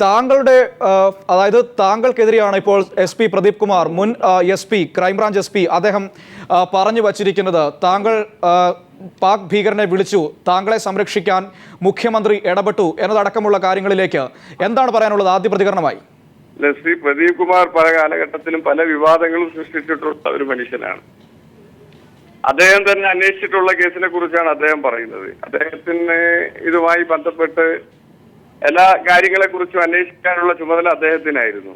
താങ്കളുടെ അതായത് താങ്കൾക്കെതിരെയാണ് ഇപ്പോൾ SP പ്രദീപ് കുമാർ, മുൻ SP, ക്രൈംബ്രാഞ്ച് SP, അദ്ദേഹം പറഞ്ഞു വച്ചിരിക്കുന്നത് താങ്കൾ പാക് ഭീകരനെ വിളിച്ചു, താങ്കളെ സംരക്ഷിക്കാൻ മുഖ്യമന്ത്രി ഇടപെട്ടു എന്നതടക്കമുള്ള കാര്യങ്ങളിലേക്ക് എന്താണ് പറയാനുള്ളത്? ആദ്യ പ്രതികരണമായി ശ്രീ പ്രദീപ് കുമാർ പല കാലഘട്ടത്തിലും പല വിവാദങ്ങളും സൃഷ്ടിച്ചിട്ടുള്ള ഒരു മനുഷ്യനാണ്. അദ്ദേഹം തന്നെ അന്വേഷിച്ചിട്ടുള്ള കേസിനെ കുറിച്ചാണ് അദ്ദേഹം പറയുന്നത്. അദ്ദേഹത്തിന് ഇതുമായി ബന്ധപ്പെട്ട് എല്ലാ കാര്യങ്ങളെ കുറിച്ചും അന്വേഷിക്കാനുള്ള ചുമതല അദ്ദേഹത്തിനായിരുന്നു.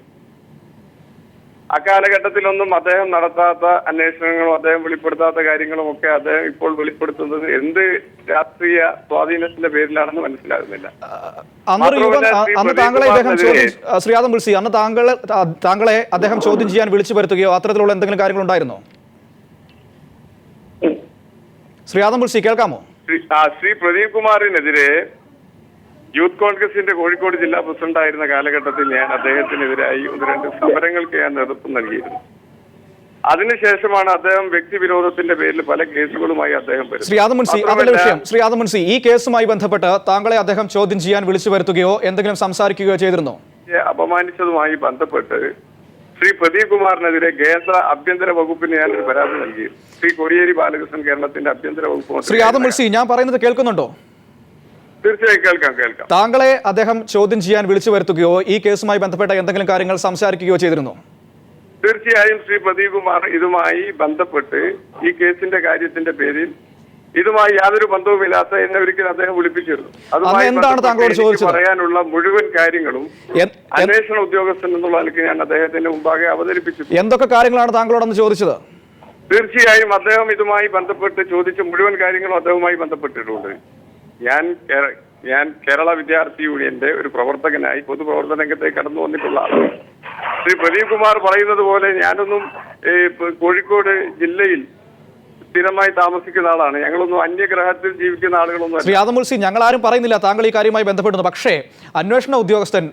അക്കാലഘട്ടത്തിലൊന്നും അദ്ദേഹം നടത്താത്ത അന്വേഷണങ്ങളും അദ്ദേഹം വെളിപ്പെടുത്താത്ത കാര്യങ്ങളും ഒക്കെ അദ്ദേഹം ഇപ്പോൾ വെളിപ്പെടുത്തുന്നത് എന്ത് രാഷ്ട്രീയ സ്വാധീനത്തിന്റെ പേരിലാണെന്ന് മനസ്സിലാകുന്നില്ല. താങ്കളെ അദ്ദേഹം ചോദ്യം ചെയ്യാൻ വിളിച്ചു വരുത്തുകയോ അത്തരത്തിലുള്ള എന്തെങ്കിലും കാര്യങ്ങൾ ഉണ്ടായിരുന്നോ? ശ്രീ ആദം ബുൾസി, കേൾക്കാമോ? ശ്രീ പ്രദീപ് കുമാറിനെതിരെ യൂത്ത് കോൺഗ്രസിന്റെ കോഴിക്കോട് ജില്ലാ പ്രസിഡന്റ് ആയിരുന്ന കാലഘട്ടത്തിൽ ഞാൻ അദ്ദേഹത്തിനെതിരായി 1-2 സമരങ്ങൾക്ക് ഞാൻ നേതൃത്വം നൽകിയിരുന്നു. അതിനുശേഷമാണ് അദ്ദേഹം വ്യക്തിവിരോധത്തിന്റെ പേരിൽ പല കേസുകളുമായി അദ്ദേഹം വരുന്നത്. ശ്രീ ആദം മുൻസി, ഈ കേസുമായി ബന്ധപ്പെട്ട് താങ്കളെ അദ്ദേഹം ചോദ്യം ചെയ്യാൻ വിളിച്ചു വരുത്തുകയോ എന്തെങ്കിലും സംസാരിക്കുകയോ ചെയ്തിരുന്നോ? അപമാനിച്ചതുമായി ബന്ധപ്പെട്ട് ശ്രീ പ്രദീപ് കുമാറിനെതിരെ കേന്ദ്ര ആഭ്യന്തര വകുപ്പിന് ഞാനൊരു പരാതി നൽകിയിരുന്നു. ശ്രീ കോടിയേരി ബാലകൃഷ്ണൻ കേരളത്തിന്റെ ആഭ്യന്തര വകുപ്പ്. ശ്രീ ആദം മുൻസി, ഞാൻ പറയുന്നത് കേൾക്കുന്നുണ്ടോ? തീർച്ചയായും കേൾക്കാം. താങ്കളെ അദ്ദേഹം ചോദ്യം ചെയ്യാൻ വിളിച്ചു വരുത്തുകയോ ഈ കേസുമായി ബന്ധപ്പെട്ട എന്തെങ്കിലും കാര്യങ്ങൾ സംസാരിക്കുകയോ ചെയ്തിരുന്നോ? തീർച്ചയായും ശ്രീ പ്രദീപ് കുമാർ ഇതുമായി ബന്ധപ്പെട്ട് ഈ കേസിന്റെ കാര്യത്തിന്റെ പേരിൽ ഇതുമായി യാതൊരു ബന്ധവുമില്ലാത്ത എന്നെ ഒരിക്കലും അദ്ദേഹം വിളിപ്പിച്ചിരുന്നു. അതുമായി പറയാനുള്ള മുഴുവൻ കാര്യങ്ങളും അന്വേഷണ ഉദ്യോഗസ്ഥൻ എന്നുള്ള നിലയ്ക്ക് ഞാൻ അദ്ദേഹത്തിന്റെ മുമ്പാകെ അവതരിപ്പിച്ചു. എന്തൊക്കെ കാര്യങ്ങളാണ് താങ്കളോടൊന്ന് ചോദിച്ചത്? തീർച്ചയായും അദ്ദേഹം ഇതുമായി ബന്ധപ്പെട്ട് ചോദിച്ച മുഴുവൻ കാര്യങ്ങളും അദ്ദേഹവുമായി ബന്ധപ്പെട്ടിട്ടുണ്ട്. ഞാൻ കേരള വിദ്യാർത്ഥി യൂണിയന്റെ ഒരു പ്രവർത്തകനായി പൊതുപ്രവർത്തന രംഗത്തേക്ക് കടന്നു വന്നിട്ടുള്ള ആളാണ്. ശ്രീ പ്രദീപ് കുമാർ പറയുന്നത് പോലെ ഞാനൊന്നും കോഴിക്കോട് ജില്ലയിൽ സ്ഥിരമായി താമസിക്കുന്ന ആളാണ്. ഞങ്ങളൊന്നും അന്യഗ്രഹത്തിൽ ജീവിക്കുന്ന ആളുകളൊന്നും. ശ്രീ ആദം മുൾസി, ഞങ്ങൾ ആരും പറയുന്നില്ല താങ്കൾ ഈ കാര്യവുമായി ബന്ധപ്പെടുന്നു. പക്ഷേ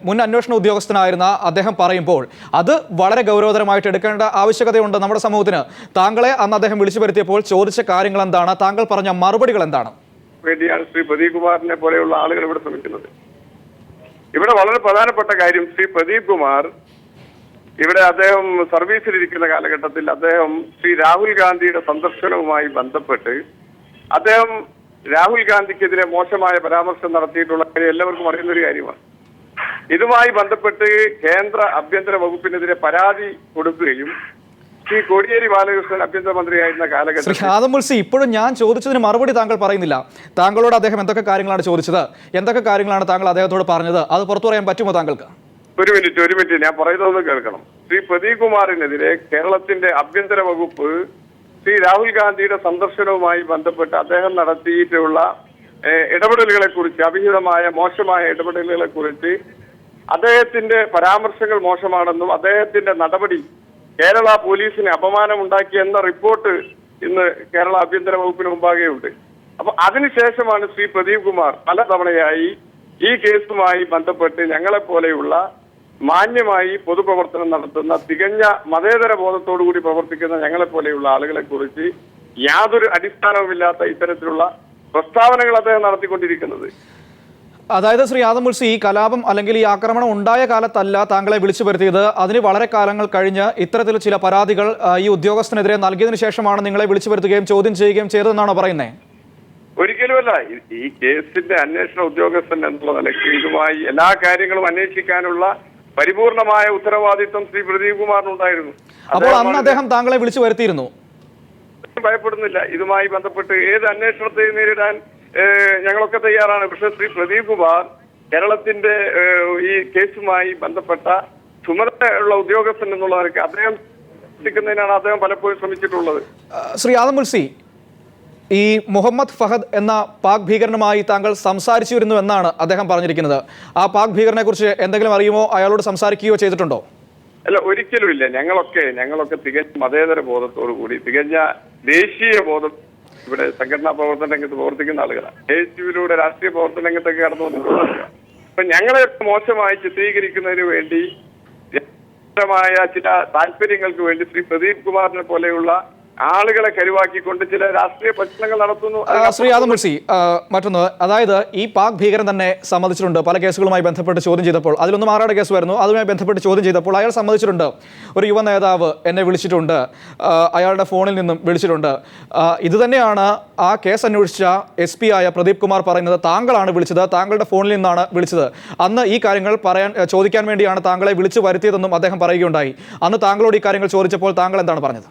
മുൻ അന്വേഷണ ഉദ്യോഗസ്ഥനായിരുന്ന അദ്ദേഹം പറയുമ്പോൾ അത് വളരെ ഗൗരവതരമായിട്ട് എടുക്കേണ്ട ആവശ്യകതയുണ്ട് നമ്മുടെ സമൂഹത്തിന്. താങ്കളെ അന്ന് അദ്ദേഹം വിളിച്ചു വരുത്തിയപ്പോൾ ചോദിച്ച കാര്യങ്ങൾ എന്താണ്? താങ്കൾ പറഞ്ഞ മറുപടികൾ എന്താണ്? വേണ്ടിയാണ് ശ്രീ പ്രദീപ് കുമാറിനെ പോലെയുള്ള ആളുകൾ ഇവിടെ ശ്രമിക്കുന്നത്. ഇവിടെ വളരെ പ്രധാനപ്പെട്ട കാര്യം, ശ്രീ പ്രദീപ് കുമാർ ഇവിടെ അദ്ദേഹം സർവീസിലിരിക്കുന്ന കാലഘട്ടത്തിൽ അദ്ദേഹം ശ്രീ രാഹുൽ ഗാന്ധിയുടെ സന്ദർശനവുമായി ബന്ധപ്പെട്ട് അദ്ദേഹം രാഹുൽ ഗാന്ധിക്കെതിരെ മോശമായ പരാമർശം നടത്തിയിട്ടുള്ള കാര്യം എല്ലാവർക്കും അറിയുന്നൊരു കാര്യമാണ്. ഇതുമായി ബന്ധപ്പെട്ട് കേന്ദ്ര ആഭ്യന്തര വകുപ്പിനെതിരെ പരാതി കൊടുക്കുകയും ശ്രീ കോടിയേരി ബാലകൃഷ്ണൻ ആഭ്യന്തരമന്ത്രിയായിരുന്ന കാലഘട്ടത്തിൽ ഇപ്പോഴും ഞാൻ ചോദിച്ചതിന് മറുപടി താങ്കൾ പറയുന്നില്ല. താങ്കളോട് അദ്ദേഹം എന്തൊക്കെ കാര്യങ്ങളാണ് ചോദിച്ചത്, എന്തൊക്കെ കാര്യങ്ങളാണ് താങ്കൾ അദ്ദേഹത്തോട് പറഞ്ഞത്, അത് പുറത്തു പറയാൻ പറ്റുമോ താങ്കൾക്ക്? ഒരു മിനിറ്റ് ഞാൻ പറയുന്നത് കേൾക്കണം. ശ്രീ പ്രദീപ് കുമാറിനെതിരെ കേരളത്തിന്റെ ആഭ്യന്തര വകുപ്പ് ശ്രീ രാഹുൽ ഗാന്ധിയുടെ സന്ദർശനവുമായി ബന്ധപ്പെട്ട് അദ്ദേഹം നടത്തിയിട്ടുള്ള ഇടപെടലുകളെ കുറിച്ച്, അവിഹിതമായ മോശമായ ഇടപെടലുകളെ കുറിച്ച് അദ്ദേഹത്തിന്റെ പരാമർശങ്ങൾ മോശമാണെന്നും അദ്ദേഹത്തിന്റെ നടപടി കേരള പോലീസിന് അപമാനമുണ്ടാക്കിയെന്ന റിപ്പോർട്ട് ഇന്ന് കേരള ആഭ്യന്തര വകുപ്പിന് മുമ്പാകെയുണ്ട്. അപ്പൊ അതിനുശേഷമാണ് ശ്രീ പ്രദീപ് കുമാർ പലതവണയായി ഈ കേസുമായി ബന്ധപ്പെട്ട് ഞങ്ങളെപ്പോലെയുള്ള മാന്യമായി പൊതുപ്രവർത്തനം നടത്തുന്ന തികഞ്ഞ മതേതര ബോധത്തോടു കൂടി പ്രവർത്തിക്കുന്ന ഞങ്ങളെപ്പോലെയുള്ള ആളുകളെ കുറിച്ച് യാതൊരു അടിസ്ഥാനവുമില്ലാത്ത ഇത്തരത്തിലുള്ള പ്രസ്താവനകൾ അദ്ദേഹം നടത്തിക്കൊണ്ടിരിക്കുന്നത്. അതായത് ശ്രീ ആദം മുൾസി, ഈ കലാപം അല്ലെങ്കിൽ ഈ ആക്രമണം ഉണ്ടായ കാലത്തല്ല താങ്കളെ വിളിച്ചു വരുത്തിയത്. അതിന് വളരെ കാലങ്ങൾ കഴിഞ്ഞ് ഇത്തരത്തിൽ ചില പരാതികൾ ഈ ഉദ്യോഗസ്ഥനെതിരെ നൽകിയതിനു ശേഷമാണ് നിങ്ങളെ വിളിച്ചു വരുത്തുകയും ചോദ്യം ചെയ്യുകയും ചെയ്തതെന്നാണോ പറയുന്നത്? ഒരിക്കലുമല്ല. ഈ കേസിന്റെ അന്വേഷണ ഉദ്യോഗസ്ഥൻ എന്നുള്ള നിലയ്ക്ക് ഇതുമായി എല്ലാ കാര്യങ്ങളും അന്വേഷിക്കാനുള്ള പരിപൂർണമായ ഉത്തരവാദിത്വം ശ്രീ പ്രദീപ് കുമാറിനുണ്ടായിരുന്നു. അപ്പോൾ അന്ന് അദ്ദേഹം താങ്കളെ വിളിച്ചു വരുത്തിയിരുന്നു? ഭയപ്പെടുന്നില്ല. ഇതുമായി ബന്ധപ്പെട്ട് ഏത് അന്വേഷണത്തെ നേരിടാൻ ഞങ്ങളൊക്കെ തയ്യാറാണ്. പക്ഷെ ശ്രീ പ്രദീപ് കുമാർ കേരളത്തിന്റെ ഈ കേസുമായി ബന്ധപ്പെട്ട ചുമതലയുള്ള ഉദ്യോഗസ്ഥൻ എന്നുള്ളവർക്ക് അദ്ദേഹം ാണ് അദ്ദേഹം പലപ്പോഴും ശ്രമിച്ചിട്ടുള്ളത്. ശ്രീ ആദം മുൾസി, ഈ മുഹമ്മദ് ഫഹദ് എന്ന പാക് ഭീകരനുമായി താങ്കൾ സംസാരിച്ചിരുന്നു എന്നാണ് അദ്ദേഹം പറഞ്ഞിരിക്കുന്നത്. ആ പാക് ഭീകരനെ കുറിച്ച് എന്തെങ്കിലും അറിയുമോ? അയാളോട് സംസാരിക്കുകയോ ചെയ്തിട്ടുണ്ടോ? അല്ല, ഒരിക്കലുമില്ല. ഞങ്ങളൊക്കെ തികഞ്ഞ മതേതര ബോധത്തോടു കൂടി, തികഞ്ഞ ദേശീയ ബോധം, ഇവിടെ സംഘടനാ പ്രവർത്തന രംഗത്ത് പ്രവർത്തിക്കുന്ന ആളുകളാണ്. ദേശീയയിലൂടെ രാഷ്ട്രീയ പ്രവർത്തന രംഗത്തൊക്കെ കടന്നു വന്നിട്ടുള്ള ആളുകളാണ്. അപ്പൊ ഞങ്ങളെ മോശമായി ചിത്രീകരിക്കുന്നതിന് വേണ്ടി ചില താല്പര്യങ്ങൾക്ക് വേണ്ടി ശ്രീ പ്രദീപ് കുമാറിനെ പോലെയുള്ള ആളുകളെ കരുവാക്കിക്കൊണ്ട് ചില രാഷ്ട്രീയ പ്രശ്നങ്ങൾ നടത്തുന്നു. ശ്രീ ആദമുൽസി, മറ്റൊന്ന്, അതായത് ഈ പാക് ഭീകരൻ തന്നെ സമ്മതിച്ചിട്ടുണ്ട് പല കേസുകളുമായി ബന്ധപ്പെട്ട് ചോദ്യം ചെയ്തപ്പോൾ, അതിലൊന്ന് മാറാട് കേസ് വരുന്നു, അതുമായി ബന്ധപ്പെട്ട് ചോദ്യം ചെയ്തപ്പോൾ അയാൾ സമ്മതിച്ചിട്ടുണ്ട് ഒരു യുവ നേതാവ് എന്നെ വിളിച്ചിട്ടുണ്ട്, അയാളുടെ ഫോണിൽ നിന്നും വിളിച്ചിട്ടുണ്ട്. ഇത് തന്നെയാണ് ആ കേസ് അന്വേഷിച്ച SP ആയ പ്രദീപ് കുമാർ പറയുന്നത്, താങ്കളാണ് വിളിച്ചത്, താങ്കളുടെ ഫോണിൽ നിന്നാണ് വിളിച്ചത്, അന്ന് ഈ കാര്യങ്ങൾ ചോദിക്കാൻ വേണ്ടിയാണ് താങ്കളെ വിളിച്ചു വരുത്തിയതെന്നും അദ്ദേഹം പറയുകയുണ്ടായി. അന്ന് താങ്കളോട് ഈ കാര്യങ്ങൾ ചോദിച്ചപ്പോൾ താങ്കൾ എന്താണ് പറഞ്ഞത്?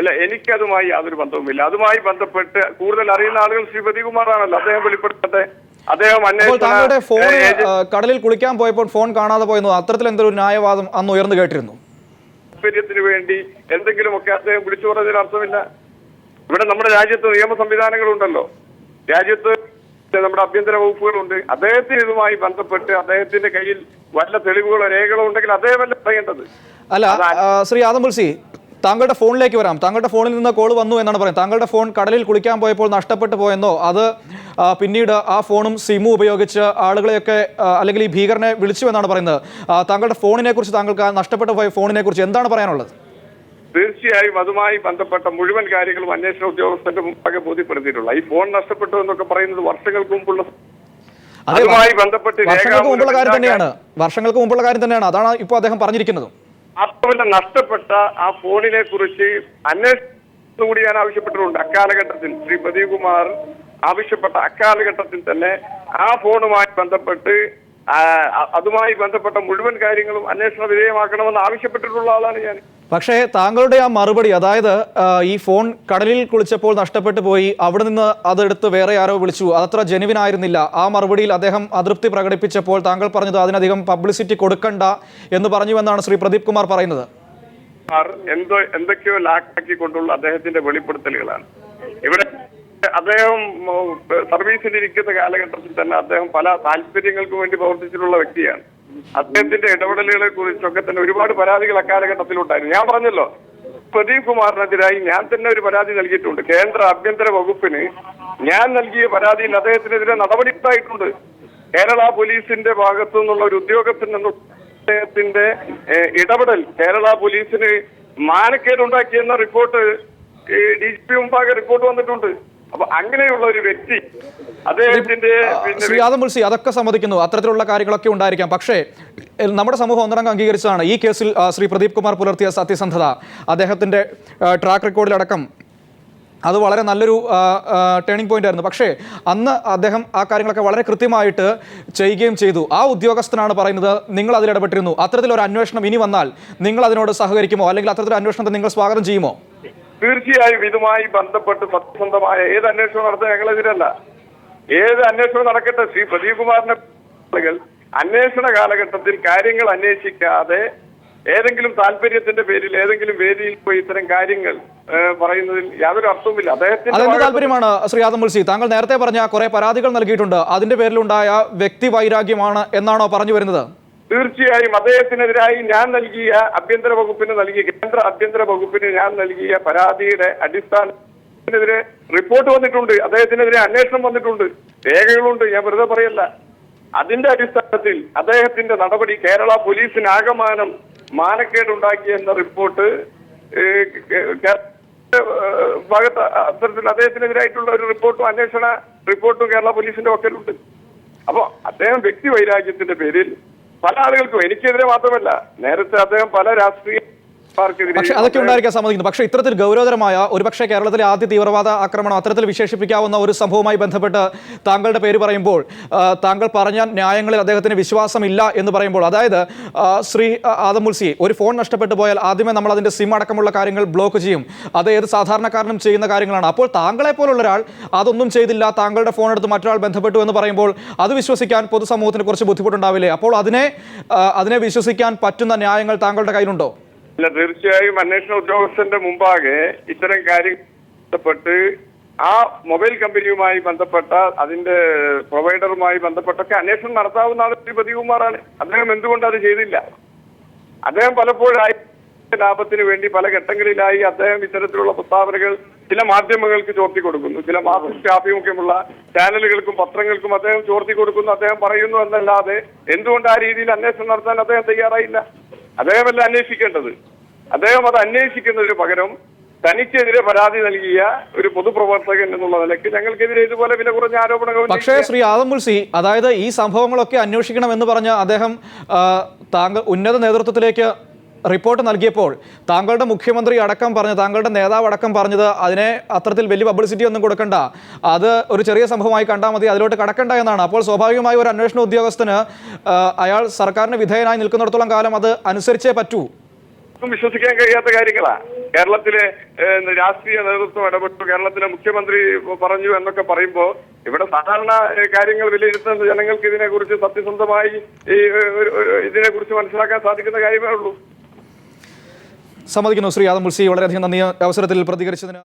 ഇല്ല, എനിക്കതുമായി യാതൊരു ബന്ധവുമില്ല. അതുമായി ബന്ധപ്പെട്ട് കൂടുതൽ അറിയുന്ന ആളുകൾ ശ്രീ പ്രദീപ്കുമാറാണല്ലോ, അദ്ദേഹം വെളിപ്പെടുത്തട്ടെ. അദ്ദേഹം താങ്കളുടെ ഫോൺ കടലിൽ കുളിക്കാൻ പോയപ്പോൾ ഫോൺ കാണാതെ പോയെന്നു അത്തരത്തിൽ എന്തൊരു ന്യായവാദം അന്ന് ഉയർന്നു കേട്ടിരുന്നു. താല്പര്യത്തിന് വേണ്ടി എന്തെങ്കിലുമൊക്കെ അദ്ദേഹം വിളിച്ചു പറഞ്ഞതിന് അർത്ഥമില്ല. ഇവിടെ നമ്മുടെ രാജ്യത്ത് നിയമ സംവിധാനങ്ങളുണ്ടല്ലോ, രാജ്യത്ത് നമ്മുടെ ആഭ്യന്തര വകുപ്പുകളുണ്ട്. അദ്ദേഹത്തിന് ഇതുമായി ബന്ധപ്പെട്ട് അദ്ദേഹത്തിന്റെ കയ്യിൽ വല്ല തെളിവുകളോ രേഖകളോ ഉണ്ടെങ്കിൽ അദ്ദേഹമല്ല പറയേണ്ടത്. അല്ല ശ്രീ ആദമുൽസി, താങ്കളുടെ ഫോണിലേക്ക് വരാം. താങ്കളുടെ ഫോണിൽ നിന്ന് കോൾ വന്നു എന്നാണ് പറയുന്നത്. താങ്കളുടെ ഫോൺ കടലിൽ കുളിക്കാൻ പോയപ്പോൾ നഷ്ടപ്പെട്ടു പോയെന്നോ, അത് പിന്നീട് ആ ഫോണും സിമ്മും ഉപയോഗിച്ച് ആളുകളെയൊക്കെ അല്ലെങ്കിൽ ഈ ഭീകരനെ വിളിച്ചു എന്നാണ് പറയുന്നത്. താങ്കളുടെ ഫോണിനെ കുറിച്ച്, താങ്കൾക്ക് നഷ്ടപ്പെട്ടു പോയ ഫോണിനെ കുറിച്ച് എന്താണ് പറയാനുള്ളത്? തീർച്ചയായും അതുമായി ബന്ധപ്പെട്ട മുഴുവൻ കാര്യങ്ങളും അന്വേഷണ ഉദ്യോഗസ്ഥന്റെ മുമ്പാകെ ബോധ്യപ്പെടുത്തിയിട്ടുള്ള ഈ ഫോൺ നഷ്ടപ്പെട്ടു എന്നൊക്കെ പറയുന്നത് വർഷങ്ങൾക്ക് മുമ്പുള്ള അതുമായി ബന്ധപ്പെട്ട് വർഷങ്ങൾക്ക് മുമ്പുള്ള കാര്യം തന്നെയാണ്. വർഷങ്ങൾക്ക് മുമ്പുള്ള കാര്യം തന്നെയാണ്. അതാണ് ഇപ്പോൾ അദ്ദേഹം പറഞ്ഞിരിക്കുന്നത്. മാത്രമല്ല, നഷ്ടപ്പെട്ട ആ ഫോണിനെ കുറിച്ച് അന്വേഷണം കൂടി ഞാൻ ആവശ്യപ്പെട്ടിട്ടുണ്ട്. അക്കാലഘട്ടത്തിൽ ശ്രീ പ്രദീപ് കുമാർ ആവശ്യപ്പെട്ട അക്കാലഘട്ടത്തിൽ തന്നെ ആ ഫോണുമായി ബന്ധപ്പെട്ട് അതുമായി ബന്ധപ്പെട്ട മുഴുവൻ കാര്യങ്ങളും അന്വേഷണ വിധേയമാക്കണമെന്ന് ആവശ്യപ്പെട്ടിട്ടുള്ള ആളാണ് ഞാൻ. പക്ഷേ താങ്കളുടെ ആ മറുപടി, അതായത് ഈ ഫോൺ കടലിൽ കുളിച്ചപ്പോൾ നഷ്ടപ്പെട്ടു പോയി, അവിടെ നിന്ന് അതെടുത്ത് വേറെ ആരോ വിളിച്ചു, അതത്ര ജെനുവിൻ ആയിരുന്നില്ല, ആ മറുപടിയിൽ അദ്ദേഹം അതൃപ്തി പ്രകടിപ്പിച്ചപ്പോൾ താങ്കൾ പറഞ്ഞത് അതിനധികം പബ്ലിസിറ്റി കൊടുക്കണ്ട എന്ന് പറഞ്ഞുവെന്നാണ് ശ്രീ പ്രദീപ് കുമാർ പറയുന്നത്. എന്തൊക്കെയോ ലാക്കാക്കിക്കൊണ്ടുള്ള അദ്ദേഹത്തിന്റെ വെളിപ്പെടുത്തലുകളാണ്. ഇവിടെ അദ്ദേഹം സർവീസിലിരിക്കുന്ന കാലഘട്ടത്തിൽ തന്നെ അദ്ദേഹം പല താല്പര്യങ്ങൾക്ക് വേണ്ടി പ്രവർത്തിച്ചിട്ടുള്ള വ്യക്തിയാണ്. അദ്ദേഹത്തിന്റെ ഇടപെടലുകളെ കുറിച്ചൊക്കെ തന്നെ ഒരുപാട് പരാതികൾ അക്കാലഘട്ടത്തിലുണ്ടായിരുന്നു. ഞാൻ പറഞ്ഞല്ലോ, പ്രദീപ് കുമാറിനെതിരായി ഞാൻ തന്നെ ഒരു പരാതി നൽകിയിട്ടുണ്ട്. കേന്ദ്ര ആഭ്യന്തര വകുപ്പിന് ഞാൻ നൽകിയ പരാതിയിൽ അദ്ദേഹത്തിനെതിരെ നടപടി ഉണ്ടായിട്ടുണ്ട്. കേരള പോലീസിന്റെ ഭാഗത്തു നിന്നുള്ള ഒരു ഉദ്യോഗസ്ഥൻ അദ്ദേഹത്തിന്റെ ഇടപെടൽ കേരള പോലീസിന് മാനക്കേടുണ്ടാക്കിയെന്ന റിപ്പോർട്ട് DGP മുമ്പാകെ റിപ്പോർട്ട് വന്നിട്ടുണ്ട്. അപ്പൊ അങ്ങനെയുള്ള ഒരു വ്യക്തി അദ്ദേഹത്തിന്റെ ശ്രീ ആദമുൽസി അതൊക്കെ സമ്മതിക്കുന്നു, അത്തരത്തിലുള്ള കാര്യങ്ങളൊക്കെ ഉണ്ടായിരിക്കാം. പക്ഷേ നമ്മുടെ സമൂഹം ഒന്നടങ്കം അംഗീകരിച്ചതാണ് ഈ കേസിൽ ശ്രീ പ്രദീപ് കുമാർ പുലർത്തിയ സത്യസന്ധത, അദ്ദേഹത്തിന്റെ ട്രാക്ക് റെക്കോർഡിലടക്കം അത് വളരെ നല്ലൊരു ടേണിംഗ് പോയിന്റ് ആയിരുന്നു. പക്ഷേ അന്ന് അദ്ദേഹം ആ കാര്യങ്ങളൊക്കെ വളരെ കൃത്യമായിട്ട് ചെയ്യുകയും ചെയ്തു. ആ ഉദ്യോഗസ്ഥനാണ് പറയുന്നത് നിങ്ങൾ അതിലിടപെട്ടിരുന്നു, അത്തരത്തിലൊരു അന്വേഷണം ഇനി വന്നാൽ നിങ്ങൾ അതിനോട് സഹകരിക്കുമോ, അല്ലെങ്കിൽ അത്തരത്തിലൊരു അന്വേഷണത്തെ നിങ്ങൾ സ്വാഗതം ചെയ്യുമോ? തീർച്ചയായും ഇതുമായി ബന്ധപ്പെട്ട് സത്യസന്ധമായ ഏത് അന്വേഷണം നടത്താൻ ഞങ്ങളെതിരല്ല. ഏത് അന്വേഷണം നടക്കട്ടെ. ശ്രീ പ്രദീപ് കുമാറിന്റെ ആളുകൾ അന്വേഷണ കാലഘട്ടത്തിൽ കാര്യങ്ങൾ അന്വേഷിക്കാതെ ഏതെങ്കിലും താല്പര്യത്തിന്റെ പേരിൽ ഏതെങ്കിലും വേദിയിൽ പോയി ഇത്തരം കാര്യങ്ങൾ പറയുന്നതിൽ യാതൊരു അർത്ഥവുമില്ല. അതെന്ത് താല്പര്യമാണ് ശ്രീ ആദമുൽസി? താങ്കൾ നേരത്തെ പറഞ്ഞ കുറെ പരാതികൾ നൽകിയിട്ടുണ്ട്, അതിന്റെ പേരിലുണ്ടായ വ്യക്തി വൈരാഗ്യമാണ് എന്നാണോ പറഞ്ഞു വരുന്നത്? തീർച്ചയായും അദ്ദേഹത്തിനെതിരായി ഞാൻ നൽകിയ ആഭ്യന്തര വകുപ്പിന് നൽകിയ കേന്ദ്ര ആഭ്യന്തര വകുപ്പിന് ഞാൻ നൽകിയ പരാതിയുടെ അടിസ്ഥാനത്തിനെതിരെ റിപ്പോർട്ട് വന്നിട്ടുണ്ട്. അദ്ദേഹത്തിനെതിരെ അന്വേഷണം വന്നിട്ടുണ്ട്, രേഖകളുണ്ട്, ഞാൻ വെറുതെ പറയല്ല. അതിന്റെ അടിസ്ഥാനത്തിൽ അദ്ദേഹത്തിന്റെ നടപടി കേരള പോലീസിന് ആകമാനം മാനക്കേടുണ്ടാക്കിയെന്ന റിപ്പോർട്ട് ഭാഗത്ത് അത്തരത്തിൽ അദ്ദേഹത്തിനെതിരായിട്ടുള്ള ഒരു റിപ്പോർട്ടും അന്വേഷണ റിപ്പോർട്ടും കേരള പോലീസിന്റെ പക്കലുണ്ട്. അപ്പൊ അദ്ദേഹം വ്യക്തി വൈരാഗ്യത്തിന്റെ പേരിൽ പല ആളുകൾക്കും, എനിക്കെതിരെ മാത്രമല്ല, നേരത്തെ അദ്ദേഹം പല രാഷ്ട്രീയ പക്ഷെ അതൊക്കെ ഉണ്ടായിരിക്കാൻ സമ്മതിക്കുന്നു. പക്ഷേ ഇത്തരത്തിൽ ഗൗരവതരമായ ഒരുപക്ഷെ കേരളത്തിലെ ആദ്യ തീവ്രവാദ ആക്രമണം അത്തരത്തിൽ വിശേഷിപ്പിക്കാവുന്ന ഒരു സംഭവവുമായി ബന്ധപ്പെട്ട് താങ്കളുടെ പേര് പറയുമ്പോൾ, താങ്കൾ പറഞ്ഞ ന്യായങ്ങളിൽ അദ്ദേഹത്തിന് വിശ്വാസമില്ല എന്ന് പറയുമ്പോൾ, അതായത് ശ്രീ ആദമുൽസി, ഒരു ഫോൺ നഷ്ടപ്പെട്ടു പോയാൽ ആദ്യമേ നമ്മൾ അതിൻ്റെ സിം അടക്കമുള്ള കാര്യങ്ങൾ ബ്ലോക്ക് ചെയ്യും. അത് ഏത് സാധാരണക്കാരനും ചെയ്യുന്ന കാര്യങ്ങളാണ്. അപ്പോൾ താങ്കളെ പോലുള്ള ഒരാൾ അതൊന്നും ചെയ്തില്ല, താങ്കളുടെ ഫോൺ എടുത്ത് മറ്റൊരാൾ ബന്ധപ്പെട്ടു എന്ന് പറയുമ്പോൾ അത് വിശ്വസിക്കാൻ പൊതുസമൂഹത്തിന് കുറച്ച് ബുദ്ധിമുട്ടുണ്ടാവില്ലേ? അപ്പോൾ അതിനെ വിശ്വസിക്കാൻ പറ്റുന്ന ന്യായങ്ങൾ താങ്കളുടെ കയ്യിലുണ്ടോ? അല്ല, തീർച്ചയായും അന്വേഷണ ഉദ്യോഗസ്ഥന്റെ മുമ്പാകെ ഇത്തരം കാര്യങ്ങൾ ബന്ധപ്പെട്ട് ആ മൊബൈൽ കമ്പനിയുമായി ബന്ധപ്പെട്ട അതിന്റെ പ്രൊവൈഡറുമായി ബന്ധപ്പെട്ടൊക്കെ അന്വേഷണം നടത്താവുന്ന ആൾ ശ്രീ പ്രദീപ് കുമാറാണ്. അദ്ദേഹം എന്തുകൊണ്ട് അത് ചെയ്തില്ല? അദ്ദേഹം പലപ്പോഴായി ലാഭത്തിന് വേണ്ടി പല ഘട്ടങ്ങളിലായി അദ്ദേഹം ഇത്തരത്തിലുള്ള പ്രസ്താവനകൾ ചില മാധ്യമങ്ങൾക്ക് ചോർത്തി കൊടുക്കുന്നു, ചില ആഭിമുഖ്യമുള്ള ചാനലുകൾക്കും പത്രങ്ങൾക്കും അദ്ദേഹം ചോർത്തി കൊടുക്കുന്നു, അദ്ദേഹം പറയുന്നു എന്നല്ലാതെ എന്തുകൊണ്ട് ആ രീതിയിൽ അന്വേഷണം നടത്താൻ അദ്ദേഹം തയ്യാറായില്ല? അദ്ദേഹമല്ല അന്വേഷിക്കേണ്ടത്. അദ്ദേഹം അത് അന്വേഷിക്കുന്നതിന് പകരം തനിക്കെതിരെ പരാതി നൽകിയ ഒരു പൊതുപ്രവർത്തകൻ എന്നുള്ള നിലയ്ക്ക് ഞങ്ങൾക്കെതിരെ ഇതുപോലെ വില കുറഞ്ഞ ആരോപണങ്ങൾ പക്ഷേ ശ്രീ ആദം മുൽസി, അതായത് ഈ സംഭവങ്ങളൊക്കെ അന്വേഷിക്കണം എന്ന് പറഞ്ഞ അദ്ദേഹം താങ്കൾ ഉന്നത നേതൃത്വത്തിലേക്ക് റിപ്പോർട്ട് നൽകിയപ്പോൾ താങ്കളുടെ മുഖ്യമന്ത്രി അടക്കം പറഞ്ഞ്, താങ്കളുടെ നേതാവ് അടക്കം പറഞ്ഞത് അതിനെ അത്തരത്തിൽ വലിയ പബ്ലിസിറ്റി ഒന്നും കൊടുക്കണ്ട, അത് ഒരു ചെറിയ സംഭവമായി കണ്ടാൽ മതി, അതിലോട്ട് കടക്കണ്ട എന്നാണ്. അപ്പോൾ സ്വാഭാവികമായി ഒരു അന്വേഷണ ഉദ്യോഗസ്ഥന് അയാൾ സർക്കാരിന് വിധേയനായി നിൽക്കുന്നിടത്തോളം കാലം അത് അനുസരിച്ചേ പറ്റൂ. വിശ്വസിക്കാൻ കഴിയാത്ത കാര്യങ്ങളാ. കേരളത്തിലെ രാഷ്ട്രീയ നേതൃത്വം ഇടപെട്ടു, കേരളത്തിലെ മുഖ്യമന്ത്രി പറഞ്ഞു എന്നൊക്കെ പറയുമ്പോൾ ഇവിടെ സാധാരണ കാര്യങ്ങൾ വിലയിരുത്തുന്ന ജനങ്ങൾക്ക് ഇതിനെക്കുറിച്ച് സത്യസന്ധമായി ഇതിനെക്കുറിച്ച് മനസ്സിലാക്കാൻ സാധിക്കുന്ന കാര്യമേ ഉള്ളൂ. സമ്മതിക്കുന്നു ശ്രീ ആദം മുൽസി, വളരെയധികം നന്ദി അവസരത്തിൽ പ്രതികരിച്ചതിന്.